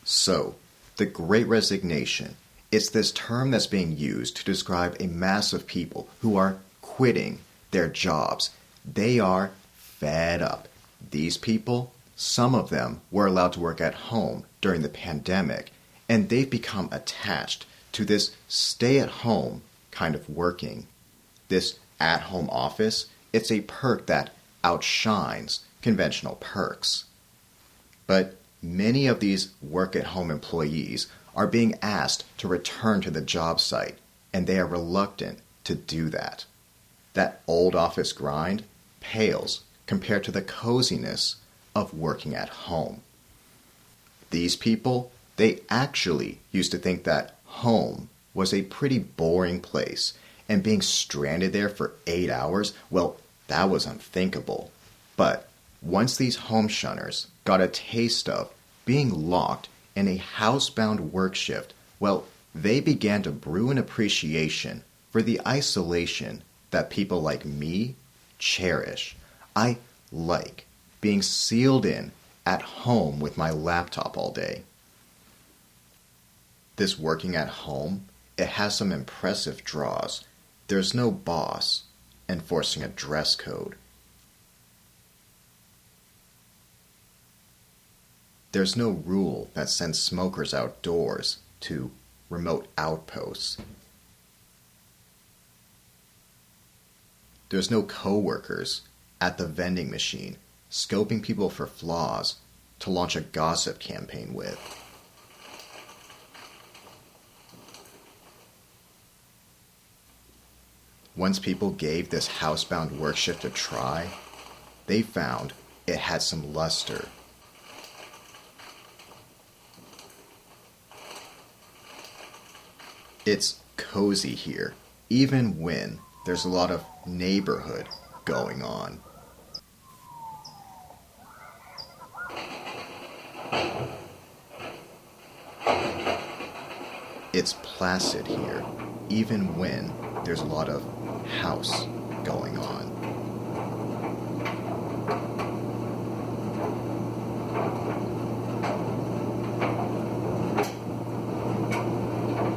So, the Great Resignation, it's this term that's being used to describe a mass of people who are quitting their jobs. They are fed up. These people, some of them were allowed to work at home during the pandemic, and they've become attached to this stay-at-home kind of working. This at-home office, it's a perk that outshines conventional perks. But many of these work-at-home employees are being asked to return to the job site, and they are reluctant to do that. That old office grind pales compared to the coziness of working at home. These people, they actually used to think that home was a pretty boring place, and being stranded there for 8 hours, well, that was unthinkable. But once these home shunners got a taste of being locked in a housebound work shift, well, they began to brew an appreciation for the isolation that people like me cherish. I like being sealed in at home with my laptop all day. This working at home, it has some impressive draws. There's no boss enforcing a dress code. There's no rule that sends smokers outdoors to remote outposts. There's no coworkers at the vending machine scoping people for flaws to launch a gossip campaign with. Once people gave this housebound work shift a try, they found it had some luster. It's cozy here, even when there's a lot of neighborhood going on. It's placid here, even when there's a lot of house going on.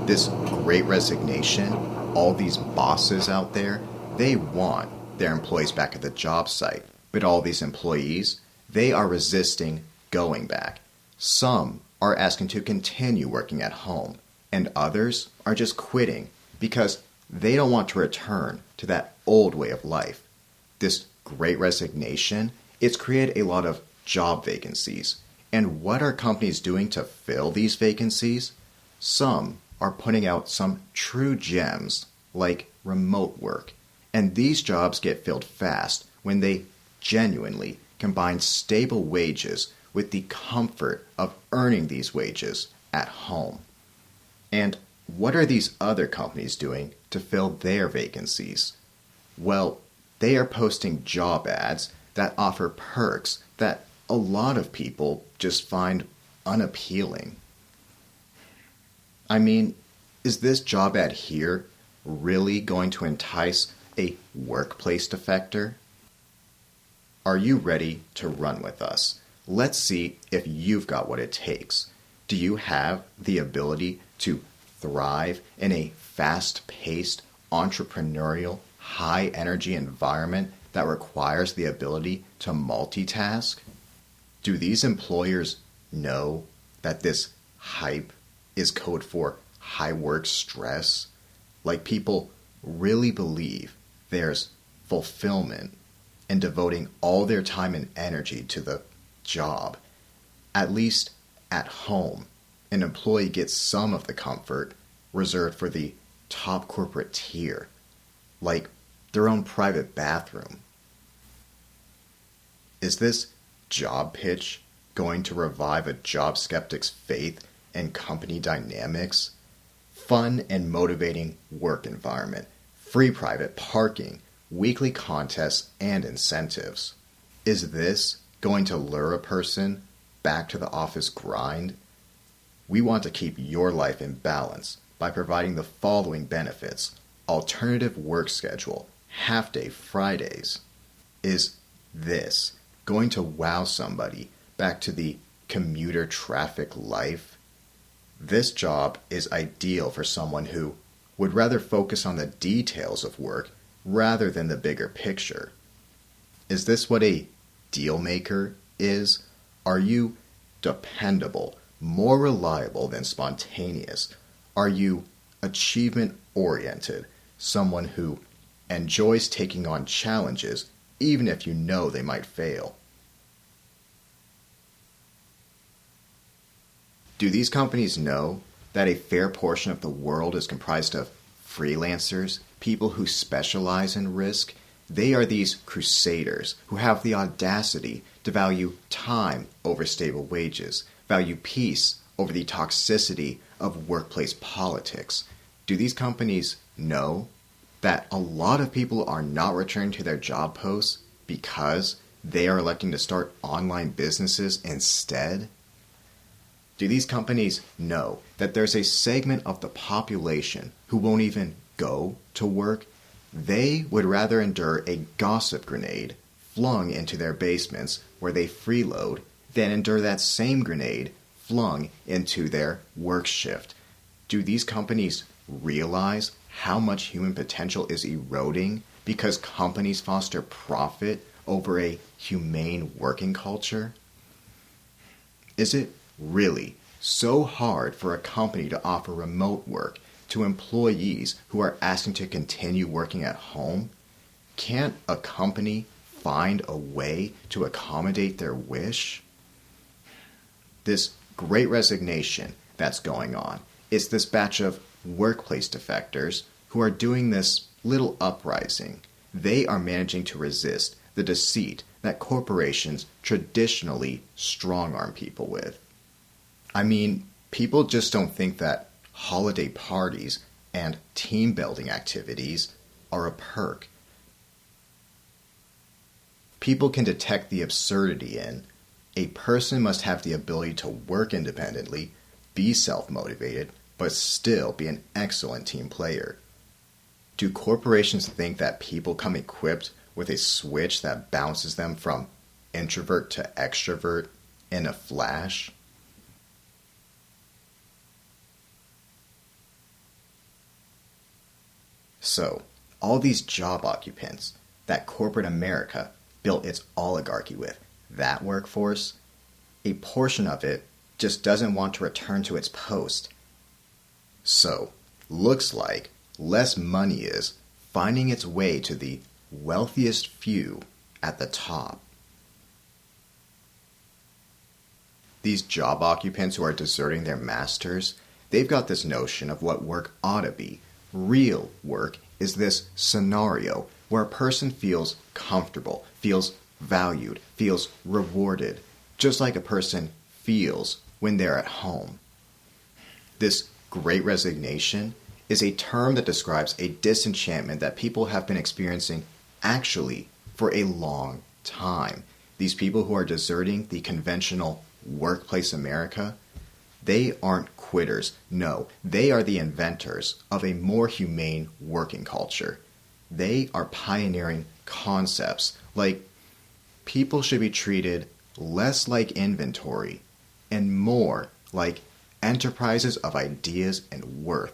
This Great Resignation, all these bosses out there, they want their employees back at the job site. But all these employees, they are resisting going back. Some are asking to continue working at home, and others are just quitting because they don't want to return to that old way of life. This Great Resignation, it's created a lot of job vacancies. And what are companies doing to fill these vacancies? Some are putting out some true gems like remote work. And these jobs get filled fast when they genuinely combine stable wages with the comfort of earning these wages at home. And what are these other companies doing to fill their vacancies? Well, they are posting job ads that offer perks that a lot of people just find unappealing. I mean, is this job ad here really going to entice a workplace defector? Are you ready to run with us? Let's see if you've got what it takes. Do you have the ability to thrive in a fast-paced, entrepreneurial, high-energy environment that requires the ability to multitask? Do these employers know that this hype is code for high work stress? Like, people really believe there's fulfillment in devoting all their time and energy to the job. At least at home, an employee gets some of the comfort reserved for the top corporate tier, like their own private bathroom. Is this job pitch going to revive a job skeptic's faith in company dynamics? Fun and motivating work environment, free private parking, weekly contests, and incentives. Is this going to lure a person back to the office grind? We want to keep your life in balance by providing the following benefits: alternative work schedule, half-day Fridays. Is this going to wow somebody back to the commuter traffic life? This job is ideal for someone who would rather focus on the details of work rather than the bigger picture. Is this what a deal maker is? Are you dependable, more reliable than spontaneous? Are you achievement oriented, someone who enjoys taking on challenges even if you know they might fail? Do these companies know that a fair portion of the world is comprised of freelancers, people who specialize in risk? They are these crusaders who have the audacity to value time over stable wages, value peace over the toxicity of workplace politics. Do these companies know that a lot of people are not returning to their job posts because they are electing to start online businesses instead? Do these companies know that there's a segment of the population who won't even go to work? They would rather endure a gossip grenade flung into their basements where they freeload than endure that same grenade flung into their work shift. Do these companies realize how much human potential is eroding because companies foster profit over a humane working culture? Is it really so hard for a company to offer remote work to employees who are asking to continue working at home? Can't a company find a way to accommodate their wish? This great resignation that's going on is this batch of workplace defectors who are doing this little uprising. They are managing to resist the deceit that corporations traditionally strong-arm people with. I mean, people just don't think that holiday parties and team-building activities are a perk. People can detect the absurdity in a person must have the ability to work independently, be self-motivated, but still be an excellent team player. Do corporations think that people come equipped with a switch that bounces them from introvert to extrovert in a flash? So, all these job occupants that corporate America built its oligarchy with, that workforce, a portion of it just doesn't want to return to its post. So, looks like less money is finding its way to the wealthiest few at the top. These job occupants who are deserting their masters, they've got this notion of what work ought to be. Real work is this scenario where a person feels comfortable, feels valued, feels rewarded, just like a person feels when they're at home. This Great Resignation is a term that describes a disenchantment that people have been experiencing actually for a long time. These people who are deserting the conventional workplace America, they aren't quitters. No, they are the inventors of a more humane working culture. They are pioneering concepts like people should be treated less like inventory and more like enterprises of ideas and worth.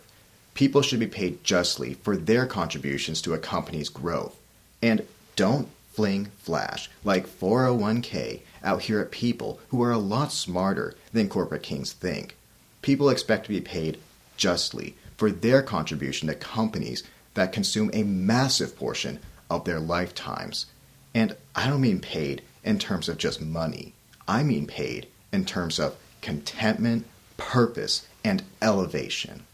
People should be paid justly for their contributions to a company's growth. And don't fling flash like 401k out here at people who are a lot smarter than corporate kings think. People expect to be paid justly for their contribution to companies that consume a massive portion of their lifetimes. And I don't mean paid in terms of just money. I mean paid in terms of contentment, purpose, and elevation.